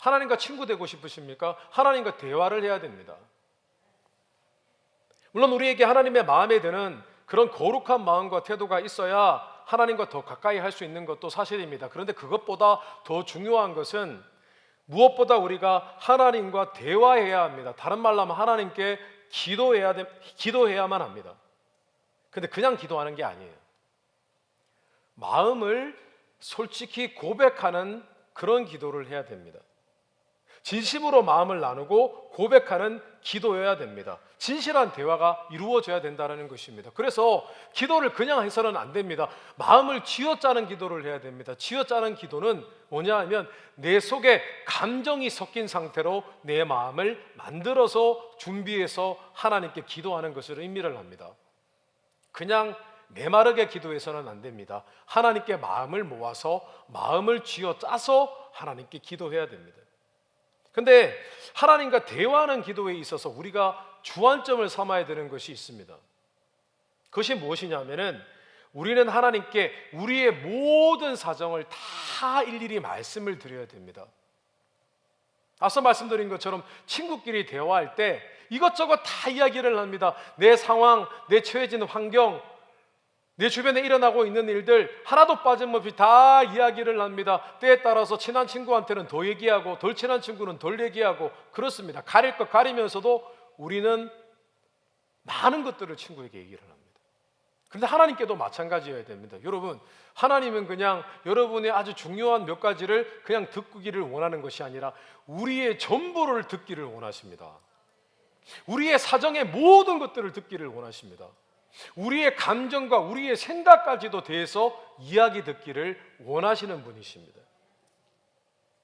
하나님과 친구 되고 싶으십니까? 하나님과 대화를 해야 됩니다. 물론 우리에게 하나님의 마음에 드는 그런 거룩한 마음과 태도가 있어야 하나님과 더 가까이 할 수 있는 것도 사실입니다. 그런데 그것보다 더 중요한 것은 무엇보다 우리가 하나님과 대화해야 합니다. 다른 말로 하면 하나님께 기도해야만 합니다. 근데 그냥 기도하는 게 아니에요. 마음을 솔직히 고백하는 그런 기도를 해야 됩니다. 진심으로 마음을 나누고 고백하는 기도여야 됩니다. 진실한 대화가 이루어져야 된다는 것입니다. 그래서 기도를 그냥 해서는 안 됩니다. 마음을 쥐어짜는 기도를 해야 됩니다. 쥐어짜는 기도는 뭐냐 하면 내 속에 감정이 섞인 상태로 내 마음을 만들어서 준비해서 하나님께 기도하는 것을 의미를 합니다. 그냥 메마르게 기도해서는 안 됩니다. 하나님께 마음을 모아서 마음을 쥐어짜서 하나님께 기도해야 됩니다. 근데 하나님과 대화하는 기도에 있어서 우리가 주안점을 삼아야 되는 것이 있습니다. 그것이 무엇이냐면은 우리는 하나님께 우리의 모든 사정을 다 일일이 말씀을 드려야 됩니다. 앞서 말씀드린 것처럼 친구끼리 대화할 때 이것저것 다 이야기를 합니다. 내 상황, 내 처해진 환경, 내 주변에 일어나고 있는 일들 하나도 빠짐없이 다 이야기를 합니다. 때에 따라서 친한 친구한테는 더 얘기하고 덜 친한 친구는 덜 얘기하고 그렇습니다. 가릴 것 가리면서도 우리는 많은 것들을 친구에게 얘기를 합니다. 그런데 하나님께도 마찬가지여야 됩니다. 여러분, 하나님은 그냥 여러분의 아주 중요한 몇 가지를 그냥 듣기를 원하는 것이 아니라 우리의 전부를 듣기를 원하십니다. 우리의 사정의 모든 것들을 듣기를 원하십니다. 우리의 감정과 우리의 생각까지도 대해서 이야기 듣기를 원하시는 분이십니다.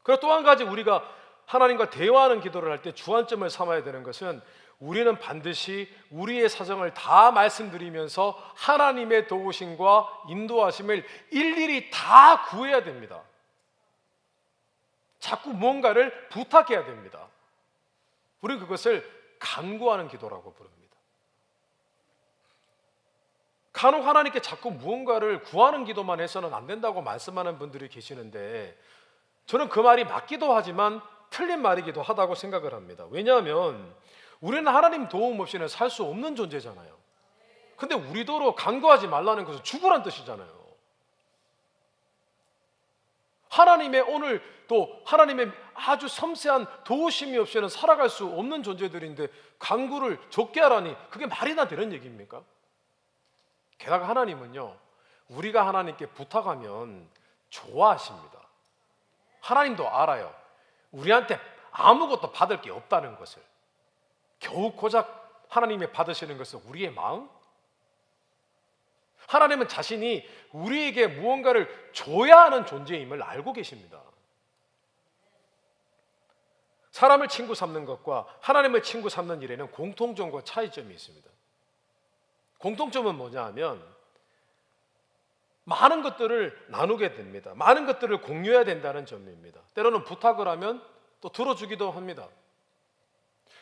그리고 또 한 가지 우리가 하나님과 대화하는 기도를 할 때 주안점을 삼아야 되는 것은 우리는 반드시 우리의 사정을 다 말씀드리면서 하나님의 도우심과 인도하심을 일일이 다 구해야 됩니다. 자꾸 무언가를 부탁해야 됩니다. 우리는 그것을 간구하는 기도라고 부릅니다. 간혹 하나님께 자꾸 무언가를 구하는 기도만 해서는 안 된다고 말씀하는 분들이 계시는데 저는 그 말이 맞기도 하지만 틀린 말이기도 하다고 생각을 합니다. 왜냐하면 우리는 하나님 도움 없이는 살 수 없는 존재잖아요. 근데 우리더러 간구하지 말라는 것은 죽으란 뜻이잖아요. 하나님의 오늘 또 하나님의 아주 섬세한 도우심이 없이는 살아갈 수 없는 존재들인데 간구를 적게 하라니 그게 말이나 되는 얘기입니까? 게다가 하나님은요, 우리가 하나님께 부탁하면 좋아하십니다. 하나님도 알아요. 우리한테 아무것도 받을 게 없다는 것을. 겨우 고작 하나님이 받으시는 것은 우리의 마음? 하나님은 자신이 우리에게 무언가를 줘야 하는 존재임을 알고 계십니다. 사람을 친구 삼는 것과 하나님을 친구 삼는 일에는 공통점과 차이점이 있습니다. 공통점은 뭐냐 하면 많은 것들을 나누게 됩니다. 많은 것들을 공유해야 된다는 점입니다. 때로는 부탁을 하면 또 들어주기도 합니다.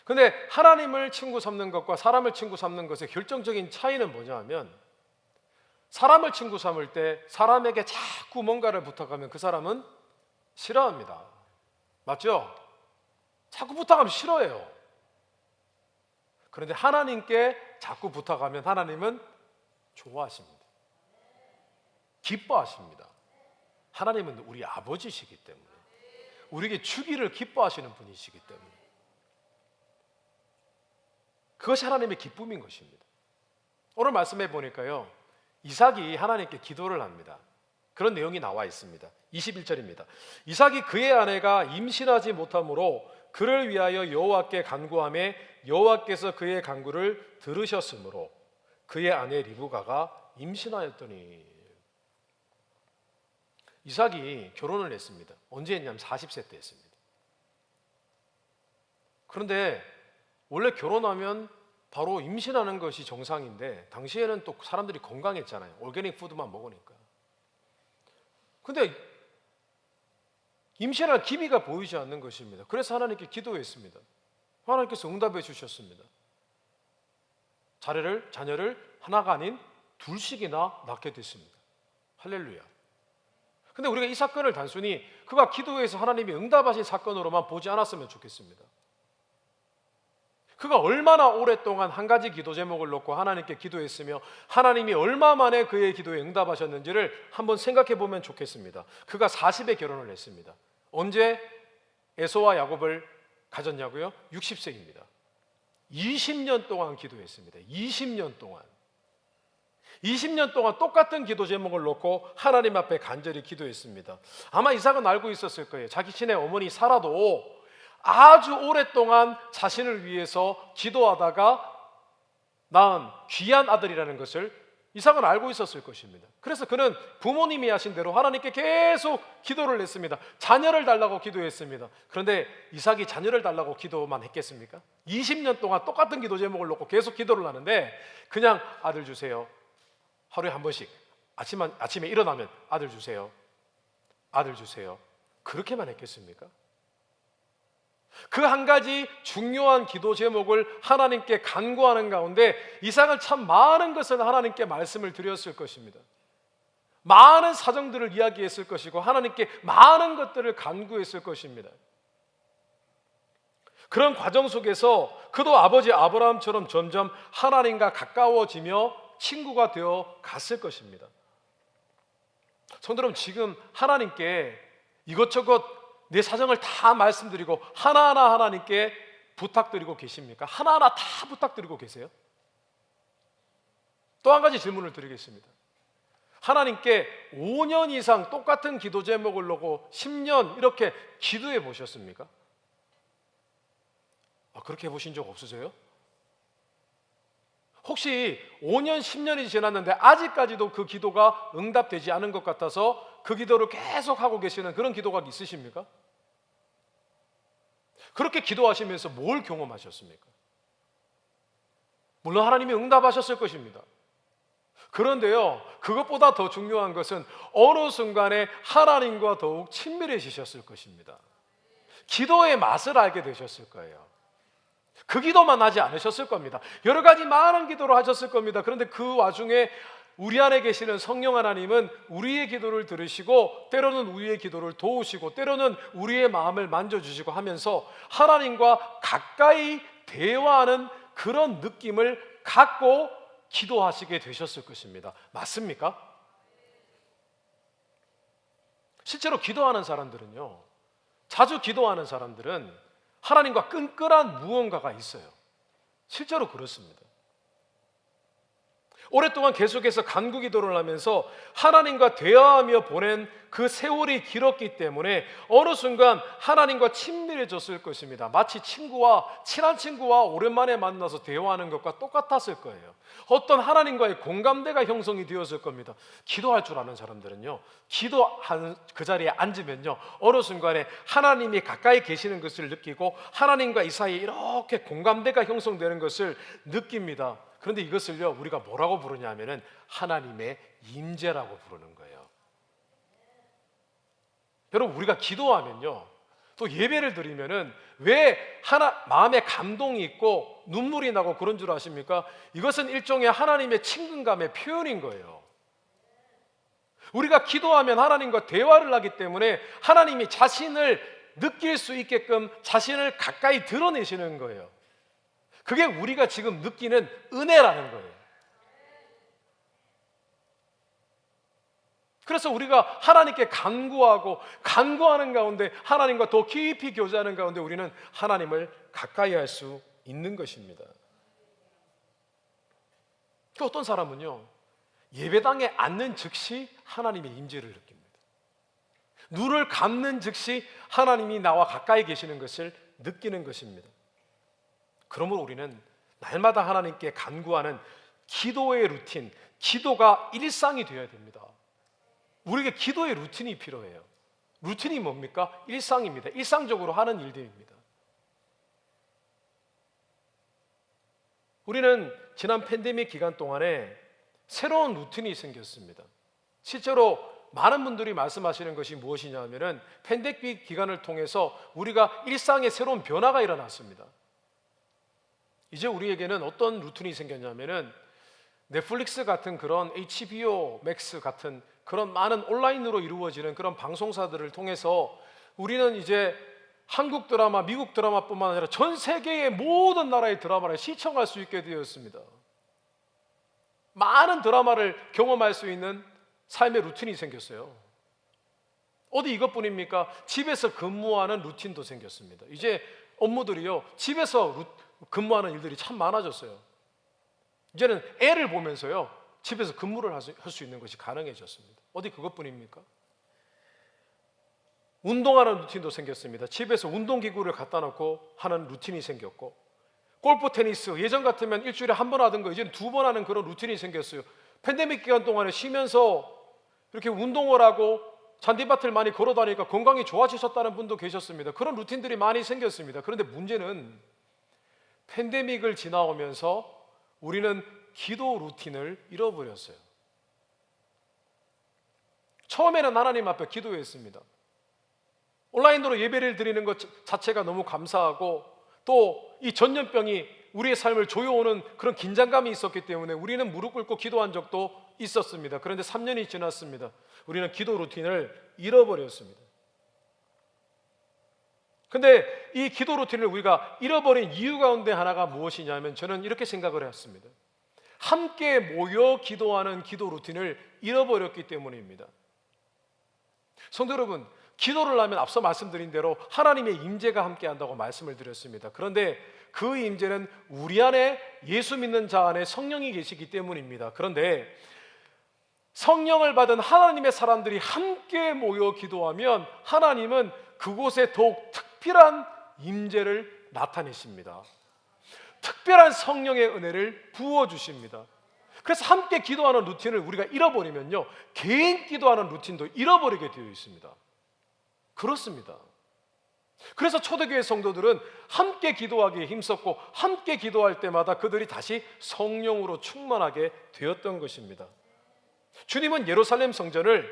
그런데 하나님을 친구 삼는 것과 사람을 친구 삼는 것의 결정적인 차이는 뭐냐 하면 사람을 친구 삼을 때 사람에게 자꾸 뭔가를 부탁하면 그 사람은 싫어합니다. 맞죠? 자꾸 부탁하면 싫어해요. 그런데 하나님께 자꾸 부탁하면 하나님은 좋아하십니다. 기뻐하십니다. 하나님은 우리 아버지시기 때문에 우리에게 주기를 기뻐하시는 분이시기 때문에 그것이 하나님의 기쁨인 것입니다. 오늘 말씀해 보니까요, 이삭이 하나님께 기도를 합니다. 그런 내용이 나와 있습니다. 21절입니다. 이삭이 그의 아내가 임신하지 못하므로 그를 위하여 여호와께 간구하매 여호와께서 그의 간구를 들으셨으므로 그의 아내 리브가가 임신하였더니. 이삭이 결혼을 했습니다. 언제 했냐면 40세 때 했습니다. 그런데 원래 결혼하면 바로 임신하는 것이 정상인데 당시에는 또 사람들이 건강했잖아요. 오르가닉 푸드만 먹으니까. 근데 임신할 기미가 보이지 않는 것입니다. 그래서 하나님께 기도했습니다. 하나님께서 응답해 주셨습니다. 자녀를 하나가 아닌 둘씩이나 낳게 됐습니다. 할렐루야. 근데 우리가 이 사건을 단순히 그가 기도해서 하나님이 응답하신 사건으로만 보지 않았으면 좋겠습니다. 그가 얼마나 오랫동안 한 가지 기도 제목을 놓고 하나님께 기도했으며 하나님이 얼마 만에 그의 기도에 응답하셨는지를 한번 생각해 보면 좋겠습니다. 그가 40에 결혼을 했습니다. 언제 에서와 야곱을 가졌냐고요? 60세입니다. 20년 동안 기도했습니다. 20년 동안. 20년 동안 똑같은 기도 제목을 놓고 하나님 앞에 간절히 기도했습니다. 아마 이삭은 알고 있었을 거예요. 자기 친의 어머니 사라도 아주 오랫동안 자신을 위해서 기도하다가 낳은 귀한 아들이라는 것을 이삭은 알고 있었을 것입니다. 그래서 그는 부모님이 하신 대로 하나님께 계속 기도를 했습니다. 자녀를 달라고 기도했습니다. 그런데 이삭이 자녀를 달라고 기도만 했겠습니까? 20년 동안 똑같은 기도 제목을 놓고 계속 기도를 하는데 그냥 아들 주세요. 하루에 한 번씩 아침에 일어나면 아들 주세요. 아들 주세요. 그렇게만 했겠습니까? 그 한 가지 중요한 기도 제목을 하나님께 간구하는 가운데 이삭은 참 많은 것을 하나님께 말씀을 드렸을 것입니다. 많은 사정들을 이야기했을 것이고 하나님께 많은 것들을 간구했을 것입니다. 그런 과정 속에서 그도 아버지 아브라함처럼 점점 하나님과 가까워지며 친구가 되어 갔을 것입니다. 성도 여러분, 지금 하나님께 이것저것 내 사정을 다 말씀드리고 하나하나 하나님께 부탁드리고 계십니까? 하나하나 다 부탁드리고 계세요? 또 한 가지 질문을 드리겠습니다. 하나님께 5년 이상 똑같은 기도 제목을 놓고 10년 이렇게 기도해 보셨습니까? 그렇게 해보신 적 없으세요? 혹시 5년, 10년이 지났는데 아직까지도 그 기도가 응답되지 않은 것 같아서 그 기도를 계속 하고 계시는 그런 기도가 있으십니까? 그렇게 기도하시면서 뭘 경험하셨습니까? 물론 하나님이 응답하셨을 것입니다. 그런데요, 그것보다 더 중요한 것은 어느 순간에 하나님과 더욱 친밀해지셨을 것입니다. 기도의 맛을 알게 되셨을 거예요. 그 기도만 하지 않으셨을 겁니다. 여러 가지 많은 기도를 하셨을 겁니다. 그런데 그 와중에 우리 안에 계시는 성령 하나님은 우리의 기도를 들으시고 때로는 우리의 기도를 도우시고 때로는 우리의 마음을 만져주시고 하면서 하나님과 가까이 대화하는 그런 느낌을 갖고 기도하시게 되셨을 것입니다. 맞습니까? 실제로 기도하는 사람들은요, 자주 기도하는 사람들은 하나님과 끈끈한 무언가가 있어요. 실제로 그렇습니다. 오랫동안 계속해서 간구 기도를 하면서 하나님과 대화하며 보낸 그 세월이 길었기 때문에 어느 순간 하나님과 친밀해졌을 것입니다. 마치 친한 친구와 오랜만에 만나서 대화하는 것과 똑같았을 거예요. 어떤 하나님과의 공감대가 형성이 되었을 겁니다. 기도할 줄 아는 사람들은요, 기도한 그 자리에 앉으면요, 어느 순간에 하나님이 가까이 계시는 것을 느끼고 하나님과 이 사이에 이렇게 공감대가 형성되는 것을 느낍니다. 그런데 이것을요, 우리가 뭐라고 부르냐 하면은 하나님의 임재라고 부르는 거예요. 여러분, 우리가 기도하면요, 또 예배를 드리면은 왜 마음에 감동이 있고 눈물이 나고 그런 줄 아십니까? 이것은 일종의 하나님의 친근감의 표현인 거예요. 우리가 기도하면 하나님과 대화를 하기 때문에 하나님이 자신을 느낄 수 있게끔 자신을 가까이 드러내시는 거예요. 그게 우리가 지금 느끼는 은혜라는 거예요. 그래서 우리가 하나님께 간구하는 가운데 하나님과 더 깊이 교제하는 가운데 우리는 하나님을 가까이 할 수 있는 것입니다. 또 어떤 사람은요, 예배당에 앉는 즉시 하나님의 임재를 느낍니다. 눈을 감는 즉시 하나님이 나와 가까이 계시는 것을 느끼는 것입니다. 그러므로 우리는 날마다 하나님께 간구하는 기도의 루틴, 기도가 일상이 되어야 됩니다. 우리에게 기도의 루틴이 필요해요. 루틴이 뭡니까? 일상입니다. 일상적으로 하는 일들입니다. 우리는 지난 팬데믹 기간 동안에 새로운 루틴이 생겼습니다. 실제로 많은 분들이 말씀하시는 것이 무엇이냐 하면은 팬데믹 기간을 통해서 우리가 일상에 새로운 변화가 일어났습니다. 이제 우리에게는 어떤 루틴이 생겼냐면은 넷플릭스 같은 그런 HBO 맥스 같은 그런 많은 온라인으로 이루어지는 그런 방송사들을 통해서 우리는 이제 한국 드라마, 미국 드라마뿐만 아니라 전 세계의 모든 나라의 드라마를 시청할 수 있게 되었습니다. 많은 드라마를 경험할 수 있는 삶의 루틴이 생겼어요. 어디 이것뿐입니까? 집에서 근무하는 루틴도 생겼습니다. 이제 업무들이요, 집에서 근무하는 일들이 참 많아졌어요. 이제는 애를 보면서요, 집에서 근무를 할 수 있는 것이 가능해졌습니다. 어디 그것뿐입니까? 운동하는 루틴도 생겼습니다. 집에서 운동기구를 갖다 놓고 하는 루틴이 생겼고, 골프, 테니스, 예전 같으면 일주일에 한 번 하던 거 이제는 2번 하는 그런 루틴이 생겼어요. 팬데믹 기간 동안에 쉬면서 이렇게 운동을 하고 잔디밭을 많이 걸어 다니니까 건강이 좋아지셨다는 분도 계셨습니다. 그런 루틴들이 많이 생겼습니다. 그런데 문제는 팬데믹을 지나오면서 우리는 기도 루틴을 잃어버렸어요. 처음에는 하나님 앞에 기도했습니다. 온라인으로 예배를 드리는 것 자체가 너무 감사하고, 또 이 전염병이 우리의 삶을 조여오는 그런 긴장감이 있었기 때문에 우리는 무릎 꿇고 기도한 적도 있었습니다. 그런데 3년이 지났습니다. 우리는 기도 루틴을 잃어버렸습니다. 근데 이 기도 루틴을 우리가 잃어버린 이유 가운데 하나가 무엇이냐면, 저는 이렇게 생각을 했습니다. 함께 모여 기도하는 기도 루틴을 잃어버렸기 때문입니다. 성도 여러분, 기도를 하면 앞서 말씀드린 대로 하나님의 임재가 함께한다고 말씀을 드렸습니다. 그런데 그 임재는 우리 안에, 예수 믿는 자 안에 성령이 계시기 때문입니다. 그런데 성령을 받은 하나님의 사람들이 함께 모여 기도하면 하나님은 그곳에 더욱 특별한 임재를 나타내십니다. 특별한 성령의 은혜를 부어주십니다. 그래서 함께 기도하는 루틴을 우리가 잃어버리면요, 개인 기도하는 루틴도 잃어버리게 되어 있습니다. 그렇습니다. 그래서 초대교회 성도들은 함께 기도하기에 힘썼고, 함께 기도할 때마다 그들이 다시 성령으로 충만하게 되었던 것입니다. 주님은 예루살렘 성전을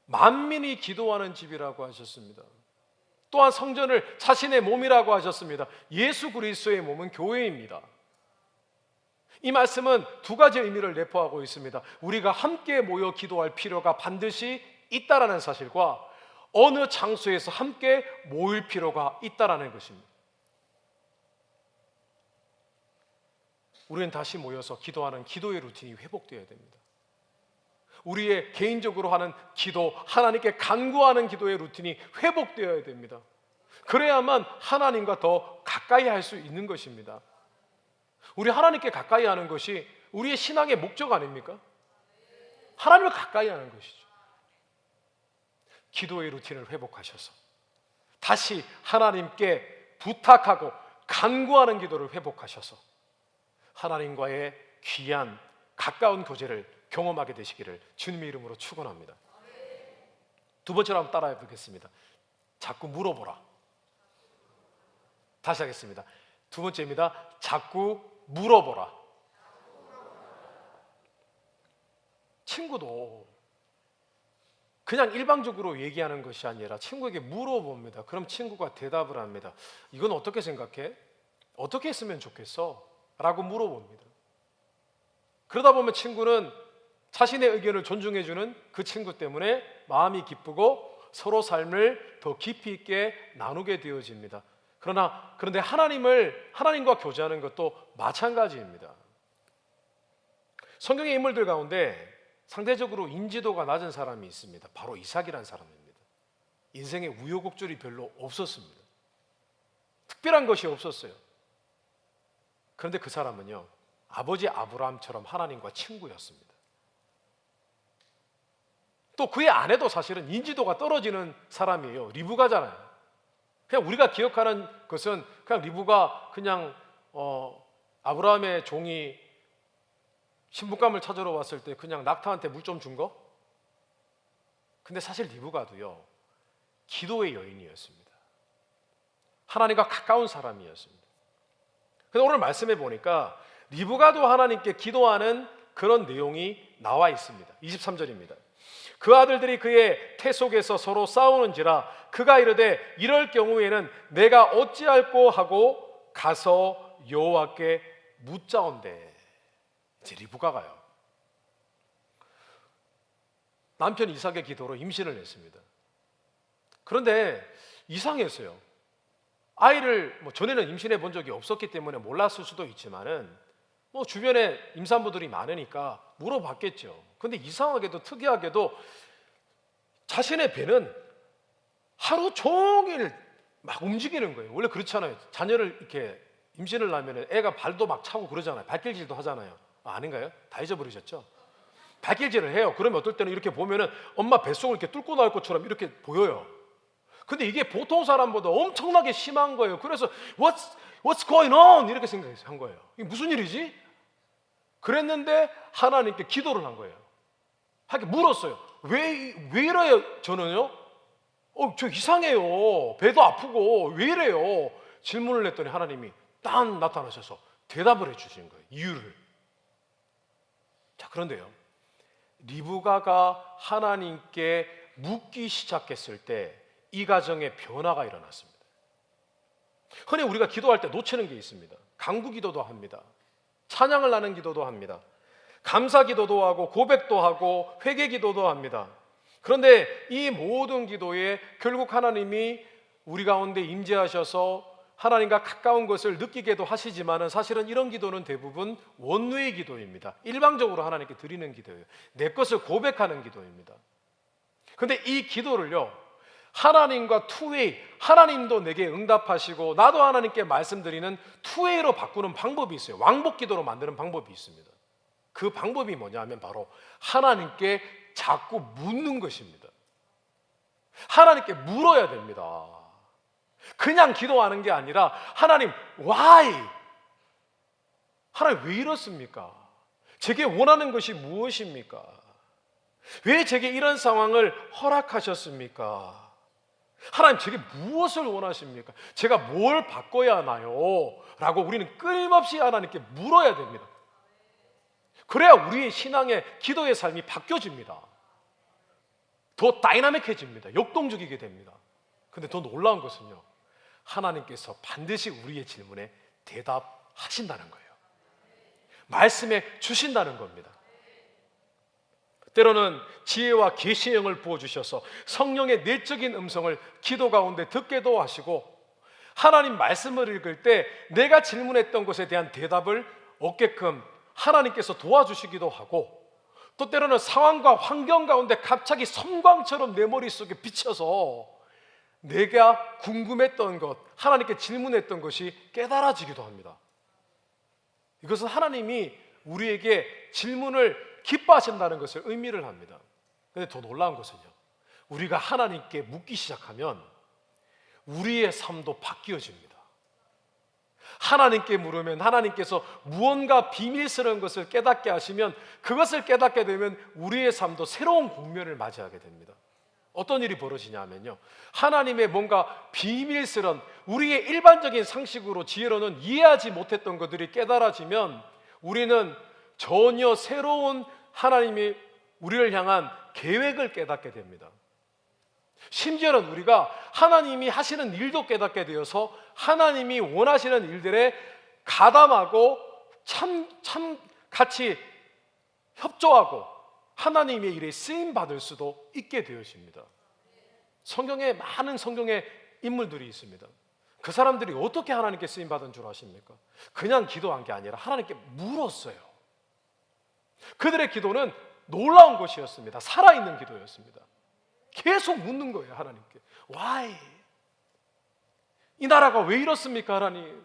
만민이 기도하는 집이라고 하셨습니다. 또한 성전을 자신의 몸이라고 하셨습니다. 예수 그리스도의 몸은 교회입니다. 이 말씀은 두 가지 의미를 내포하고 있습니다. 우리가 함께 모여 기도할 필요가 반드시 있다라는 사실과 어느 장소에서 함께 모일 필요가 있다라는 것입니다. 우리는 다시 모여서 기도하는 기도의 루틴이 회복되어야 됩니다. 우리의 개인적으로 하는 기도, 하나님께 간구하는 기도의 루틴이 회복되어야 됩니다. 그래야만 하나님과 더 가까이 할 수 있는 것입니다. 우리 하나님께 가까이 하는 것이 우리의 신앙의 목적 아닙니까? 하나님을 가까이 하는 것이죠. 기도의 루틴을 회복하셔서 다시 하나님께 부탁하고 간구하는 기도를 회복하셔서 하나님과의 귀한 가까운 교제를 경험하게 되시기를 주님의 이름으로 축원합니다. 두 번째로 한번 따라해 보겠습니다. 자꾸 물어보라. 다시 하겠습니다. 두 번째입니다. 자꾸 물어보라. 친구도 그냥 일방적으로 얘기하는 것이 아니라 친구에게 물어봅니다. 그럼 친구가 대답을 합니다. 이건 어떻게 생각해? 어떻게 했으면 좋겠어? 라고 물어봅니다. 그러다 보면 친구는 자신의 의견을 존중해주는 그 친구 때문에 마음이 기쁘고 서로 삶을 더 깊이 있게 나누게 되어집니다. 그런데 하나님과 교제하는 것도 마찬가지입니다. 성경의 인물들 가운데 상대적으로 인지도가 낮은 사람이 있습니다. 바로 이삭이라는 사람입니다. 인생에 우여곡절이 별로 없었습니다. 특별한 것이 없었어요. 그런데 그 사람은요, 아버지 아브라함처럼 하나님과 친구였습니다. 또 그의 아내도 사실은 인지도가 떨어지는 사람이에요. 리브가잖아요. 그냥 우리가 기억하는 것은 그냥 리브가 그냥 아브라함의 종이 신부감을 찾으러 왔을 때 그냥 낙타한테 물 좀 준 거? 근데 사실 리브가도요, 기도의 여인이었습니다. 하나님과 가까운 사람이었습니다. 그런데 오늘 말씀해 보니까 리브가도 하나님께 기도하는 그런 내용이 나와 있습니다. 23절입니다. 그 아들들이 그의 태 속에서 서로 싸우는지라 그가 이르되 이럴 경우에는 내가 어찌할꼬 하고 가서 여호와께 묻자온대. 이제 리브가가요, 남편 이삭의 기도로 임신을 했습니다. 그런데 이상했어요. 아이를 전에는 임신해 본 적이 없었기 때문에 몰랐을 수도 있지만은 주변에 임산부들이 많으니까 물어봤겠죠. 근데 이상하게도 특이하게도 자신의 배는 하루 종일 막 움직이는 거예요. 원래 그렇잖아요. 자녀를 이렇게 임신을 하면 애가 발도 막 차고 그러잖아요. 발길질도 하잖아요. 아닌가요? 다 잊어버리셨죠? 발길질을 해요. 그러면 어떨 때는 이렇게 보면은 엄마 뱃속을 이렇게 뚫고 나올 것처럼 이렇게 보여요. 근데 이게 보통 사람보다 엄청나게 심한 거예요. 그래서 What's going on? 이렇게 생각한 거예요. 이게 무슨 일이지? 그랬는데 하나님께 기도를 한 거예요. 하게 물었어요. 왜 이래요? 저는요? 저 이상해요. 배도 아프고 왜 이래요? 질문을 했더니 하나님이 딱 나타나셔서 대답을 해주신 거예요. 이유를. 자, 그런데요, 리브가가 하나님께 묻기 시작했을 때 이 가정에 변화가 일어났습니다. 흔히 우리가 기도할 때 놓치는 게 있습니다. 간구 기도도 합니다. 찬양을 하는 기도도 합니다. 감사 기도도 하고 고백도 하고 회개 기도도 합니다. 그런데 이 모든 기도에 결국 하나님이 우리 가운데 임재하셔서 하나님과 가까운 것을 느끼게도 하시지만은 사실은 이런 기도는 대부분 원뇌의 기도입니다. 일방적으로 하나님께 드리는 기도예요. 내 것을 고백하는 기도입니다. 그런데 이 기도를요, 하나님과 투웨이, 하나님도 내게 응답하시고 나도 하나님께 말씀드리는 투웨이로 바꾸는 방법이 있어요. 왕복 기도로 만드는 방법이 있습니다. 그 방법이 뭐냐 하면 바로 하나님께 자꾸 묻는 것입니다. 하나님께 물어야 됩니다. 그냥 기도하는 게 아니라 하나님, why? 하나님 왜 이렇습니까? 제게 원하는 것이 무엇입니까? 왜 제게 이런 상황을 허락하셨습니까? 하나님, 제게 무엇을 원하십니까? 제가 뭘 바꿔야 하나요? 라고 우리는 끊임없이 하나님께 물어야 됩니다. 그래야 우리의 신앙의 기도의 삶이 바뀌어집니다. 더 다이나믹해집니다. 역동적이게 됩니다. 근데 더 놀라운 것은요, 하나님께서 반드시 우리의 질문에 대답하신다는 거예요. 말씀해 주신다는 겁니다. 때로는 지혜와 계시의 영을 부어주셔서 성령의 내적인 음성을 기도 가운데 듣게도 하시고, 하나님 말씀을 읽을 때 내가 질문했던 것에 대한 대답을 얻게끔 하나님께서 도와주시기도 하고, 또 때로는 상황과 환경 가운데 갑자기 섬광처럼 내 머릿속에 비쳐서 내가 궁금했던 것, 하나님께 질문했던 것이 깨달아지기도 합니다. 이것은 하나님이 우리에게 질문을 기뻐하신다는 것을 의미를 합니다. 그런데 더 놀라운 것은요, 우리가 하나님께 묻기 시작하면 우리의 삶도 바뀌어집니다. 하나님께 물으면 하나님께서 무언가 비밀스러운 것을 깨닫게 하시면 그것을 깨닫게 되면 우리의 삶도 새로운 국면을 맞이하게 됩니다. 어떤 일이 벌어지냐 하면요, 하나님의 뭔가 비밀스러운 우리의 일반적인 상식으로 지혜로는 이해하지 못했던 것들이 깨달아지면 우리는 전혀 새로운 하나님이 우리를 향한 계획을 깨닫게 됩니다. 심지어는 우리가 하나님이 하시는 일도 깨닫게 되어서 하나님이 원하시는 일들에 가담하고 참 같이 협조하고 하나님의 일에 쓰임 받을 수도 있게 되어집니다. 성경에 많은 성경의 인물들이 있습니다. 그 사람들이 어떻게 하나님께 쓰임 받은 줄 아십니까? 그냥 기도한 게 아니라 하나님께 물었어요. 그들의 기도는 놀라운 것이었습니다. 살아있는 기도였습니다. 계속 묻는 거예요, 하나님께. Why? 이 나라가 왜 이렇습니까, 하나님?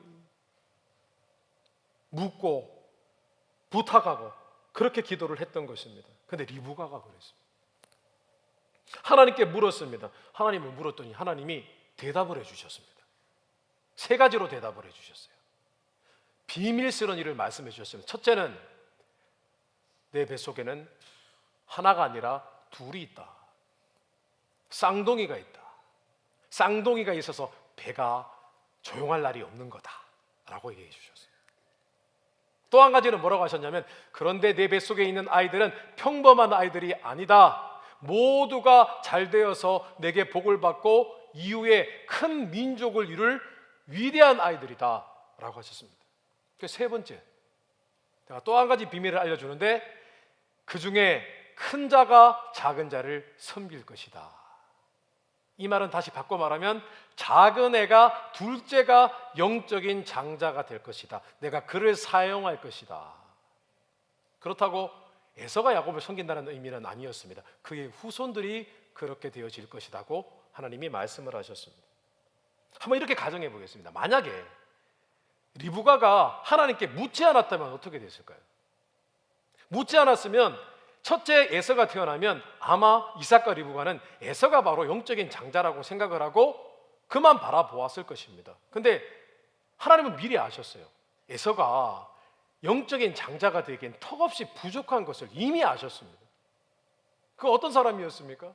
묻고 부탁하고 그렇게 기도를 했던 것입니다. 그런데 리브가가 그랬습니다. 하나님께 물었습니다. 하나님을 물었더니 하나님이 대답을 해주셨습니다. 세 가지로 대답을 해주셨어요. 비밀스러운 일을 말씀해 주셨습니다. 첫째는 내 뱃속에는 하나가 아니라 둘이 있다. 쌍둥이가 있다. 쌍둥이가 있어서 배가 조용할 날이 없는 거다 라고 얘기해 주셨어요. 또 한 가지는 뭐라고 하셨냐면, 그런데 내 뱃속에 있는 아이들은 평범한 아이들이 아니다. 모두가 잘 되어서 내게 복을 받고 이후에 큰 민족을 이룰 위대한 아이들이다 라고 하셨습니다. 세 번째, 제가 또 한 가지 비밀을 알려주는데, 그 중에 큰 자가 작은 자를 섬길 것이다. 이 말은 다시 바꿔 말하면 작은 애가 둘째가 영적인 장자가 될 것이다. 내가 그를 사용할 것이다. 그렇다고 에서가 야곱을 섬긴다는 의미는 아니었습니다. 그의 후손들이 그렇게 되어질 것이라고 하나님이 말씀을 하셨습니다. 한번 이렇게 가정해 보겠습니다. 만약에 리브가가 하나님께 묻지 않았다면 어떻게 됐을까요? 묻지 않았으면 첫째 에서가 태어나면 아마 이삭과 리브가는 에서가 바로 영적인 장자라고 생각을 하고 그만 바라보았을 것입니다. 근데 하나님은 미리 아셨어요. 에서가 영적인 장자가 되기엔 턱없이 부족한 것을 이미 아셨습니다. 그 어떤 사람이었습니까?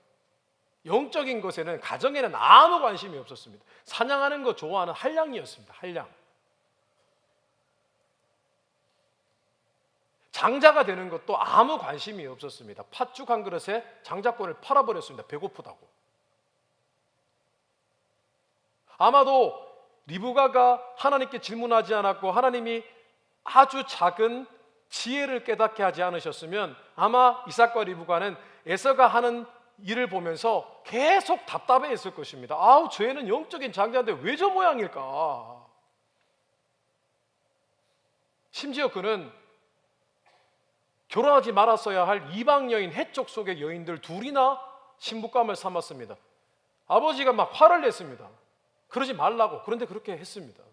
영적인 것에는, 가정에는 아무 관심이 없었습니다. 사냥하는 거 좋아하는 한량이었습니다. 한량. 장자가 되는 것도 아무 관심이 없었습니다. 팥죽 한 그릇에 장자권을 팔아버렸습니다. 배고프다고. 아마도 리브가가 하나님께 질문하지 않았고 하나님이 아주 작은 지혜를 깨닫게 하지 않으셨으면 아마 이삭과 리브가는 에서가 하는 일을 보면서 계속 답답해했을 것입니다. 아우, 저 애는 영적인 장자인데 왜 저 모양일까? 심지어 그는 결혼하지 말았어야 할 이방 여인, 해족 속의 여인들 둘이나 신부감을 삼았습니다. 아버지가 막 화를 냈습니다. 그러지 말라고. 그런데 그렇게 했습니다.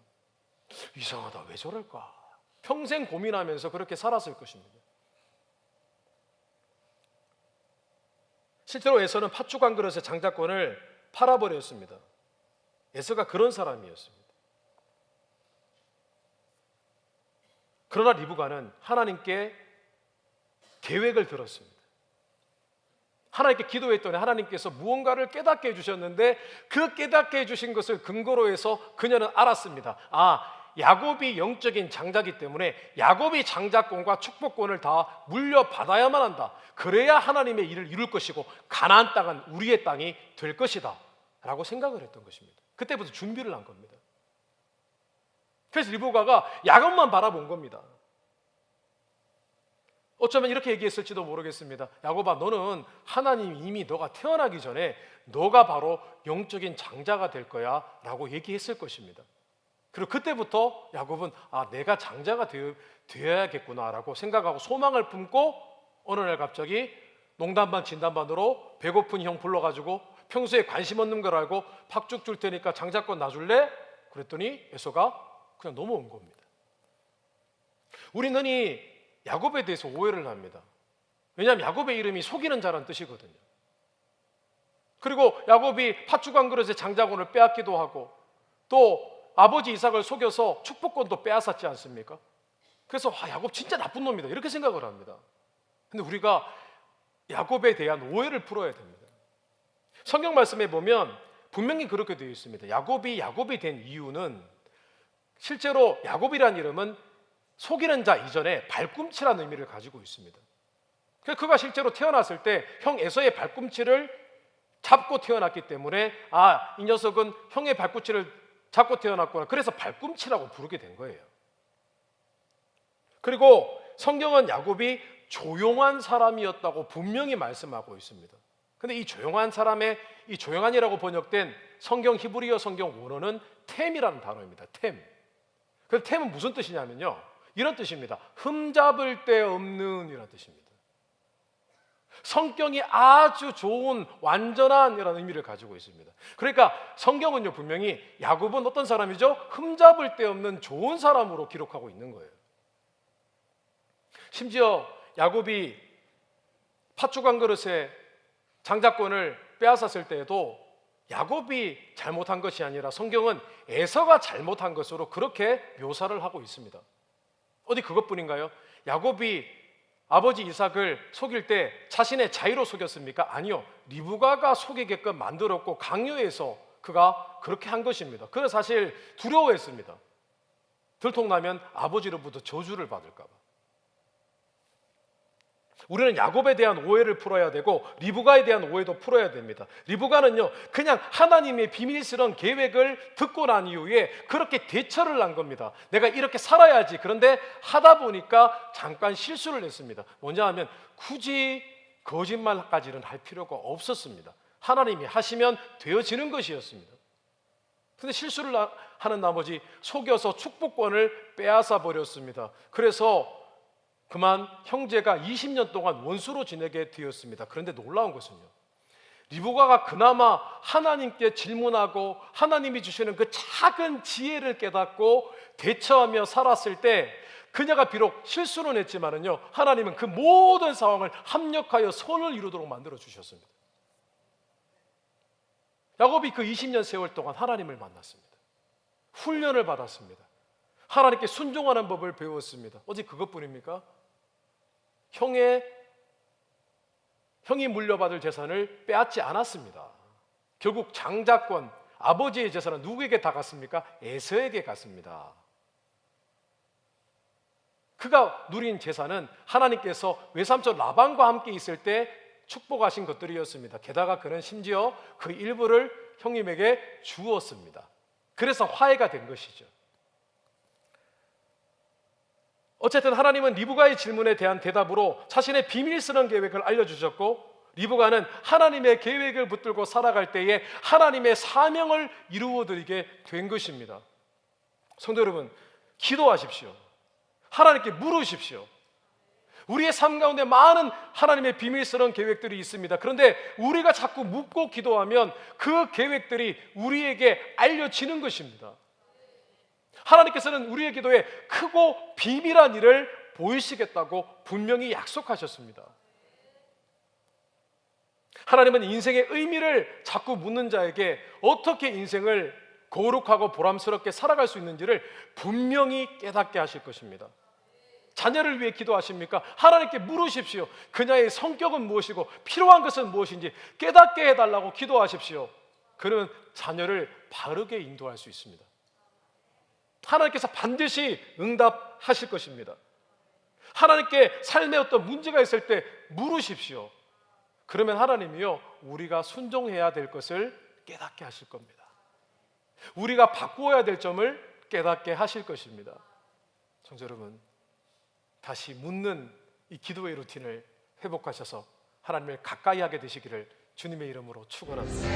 이상하다, 왜 저럴까? 평생 고민하면서 그렇게 살았을 것입니다. 실제로 에서는 팥죽 한 그릇의 장자권을 팔아버렸습니다. 에서가 그런 사람이었습니다. 그러나 리브가는 하나님께 계획을 들었습니다. 하나님께 기도했더니 하나님께서 무언가를 깨닫게 해주셨는데 그 깨닫게 해주신 것을 근거로 해서 그녀는 알았습니다. 야곱이 영적인 장자이기 때문에 야곱이 장자권과 축복권을 다 물려받아야만 한다. 그래야 하나님의 일을 이룰 것이고 가나안 땅은 우리의 땅이 될 것이다 라고 생각을 했던 것입니다. 그때부터 준비를 한 겁니다. 그래서 리브가가 야곱만 바라본 겁니다. 어쩌면 이렇게 얘기했을지도 모르겠습니다. 야곱아, 너는 하나님이 이미 너가 태어나기 전에 너가 바로 영적인 장자가 될 거야 라고 얘기했을 것입니다. 그리고 그때부터 야곱은 내가 장자가 되어야겠구나 라고 생각하고 소망을 품고 어느 날 갑자기 농담 반 진담 반으로 배고픈 형 불러가지고 평소에 관심 없는 걸 알고 팥죽 줄 테니까 장자권 놔줄래? 그랬더니 에서가 그냥 넘어온 겁니다. 우리는 흔히 야곱에 대해서 오해를 합니다. 왜냐하면 야곱의 이름이 속이는 자라는 뜻이거든요. 그리고 야곱이 팥죽 한 그릇에 장자권을 빼앗기도 하고 또 아버지 이삭을 속여서 축복권도 빼앗았지 않습니까? 그래서 야곱 진짜 나쁜 놈이다 이렇게 생각을 합니다. 근데 우리가 야곱에 대한 오해를 풀어야 됩니다. 성경 말씀에 보면 분명히 그렇게 되어 있습니다. 야곱이 된 이유는 실제로 야곱이라는 이름은 속이는 자 이전에 발꿈치라는 의미를 가지고 있습니다. 그가 실제로 태어났을 때 형 에서의 발꿈치를 잡고 태어났기 때문에 이 녀석은 형의 발꿈치를 잡고 태어났구나. 그래서 발꿈치라고 부르게 된 거예요. 그리고 성경은 야곱이 조용한 사람이었다고 분명히 말씀하고 있습니다. 근데 이 조용한 사람의 이 조용한이라고 번역된 성경 히브리어 성경 원어는 템이라는 단어입니다. 템. 그 템은 무슨 뜻이냐면요. 이런 뜻입니다. 흠잡을 데 없는 이라는 뜻입니다. 성격이 아주 좋은 완전한 이라는 의미를 가지고 있습니다. 그러니까 성경은요 분명히 야곱은 어떤 사람이죠? 흠잡을 데 없는 좋은 사람으로 기록하고 있는 거예요. 심지어 야곱이 팥죽 한 그릇에 장자권을 빼앗았을 때에도 야곱이 잘못한 것이 아니라 성경은 에서가 잘못한 것으로 그렇게 묘사를 하고 있습니다. 어디 그것뿐인가요? 야곱이 아버지 이삭을 속일 때 자신의 자의로 속였습니까? 아니요. 리브가가 속이게끔 만들었고 강요해서 그가 그렇게 한 것입니다. 그래서 사실 두려워했습니다. 들통나면 아버지로부터 저주를 받을까 봐. 우리는 야곱에 대한 오해를 풀어야 되고 리브가에 대한 오해도 풀어야 됩니다. 리브가는요 그냥 하나님의 비밀스러운 계획을 듣고 난 이후에 그렇게 대처를 한 겁니다. 내가 이렇게 살아야지. 그런데 하다 보니까 잠깐 실수를 했습니다. 뭐냐 하면 굳이 거짓말까지는 할 필요가 없었습니다. 하나님이 하시면 되어지는 것이었습니다. 그런데 실수를 하는 나머지 속여서 축복권을 빼앗아 버렸습니다. 그래서 그만 형제가 20년 동안 원수로 지내게 되었습니다. 그런데 놀라운 것은요, 리브가가 그나마 하나님께 질문하고 하나님이 주시는 그 작은 지혜를 깨닫고 대처하며 살았을 때, 그녀가 비록 실수는 했지만은요, 하나님은 그 모든 상황을 합력하여 선을 이루도록 만들어 주셨습니다. 야곱이 그 20년 세월 동안 하나님을 만났습니다. 훈련을 받았습니다. 하나님께 순종하는 법을 배웠습니다. 어디 그것뿐입니까? 형이 물려받을 재산을 빼앗지 않았습니다. 결국 장자권, 아버지의 재산은 누구에게 다 갔습니까? 에서에게 갔습니다. 그가 누린 재산은 하나님께서 외삼촌 라반과 함께 있을 때 축복하신 것들이었습니다. 게다가 그는 심지어 그 일부를 형님에게 주었습니다. 그래서 화해가 된 것이죠. 어쨌든 하나님은 리브가의 질문에 대한 대답으로 자신의 비밀스러운 계획을 알려주셨고, 리브가는 하나님의 계획을 붙들고 살아갈 때에 하나님의 사명을 이루어드리게 된 것입니다. 성도 여러분, 기도하십시오. 하나님께 물으십시오. 우리의 삶 가운데 많은 하나님의 비밀스러운 계획들이 있습니다. 그런데 우리가 자꾸 묻고 기도하면 그 계획들이 우리에게 알려지는 것입니다. 하나님께서는 우리의 기도에 크고 비밀한 일을 보이시겠다고 분명히 약속하셨습니다. 하나님은 인생의 의미를 자꾸 묻는 자에게 어떻게 인생을 거룩하고 보람스럽게 살아갈 수 있는지를 분명히 깨닫게 하실 것입니다. 자녀를 위해 기도하십니까? 하나님께 물으십시오. 그녀의 성격은 무엇이고 필요한 것은 무엇인지 깨닫게 해달라고 기도하십시오. 그러면 자녀를 바르게 인도할 수 있습니다. 하나님께서 반드시 응답하실 것입니다. 하나님께 삶에 어떤 문제가 있을 때 물으십시오. 그러면 하나님이요, 우리가 순종해야 될 것을 깨닫게 하실 겁니다. 우리가 바꾸어야 될 점을 깨닫게 하실 것입니다. 성도 여러분, 다시 묻는 이 기도의 루틴을 회복하셔서 하나님을 가까이 하게 되시기를 주님의 이름으로 축원합니다.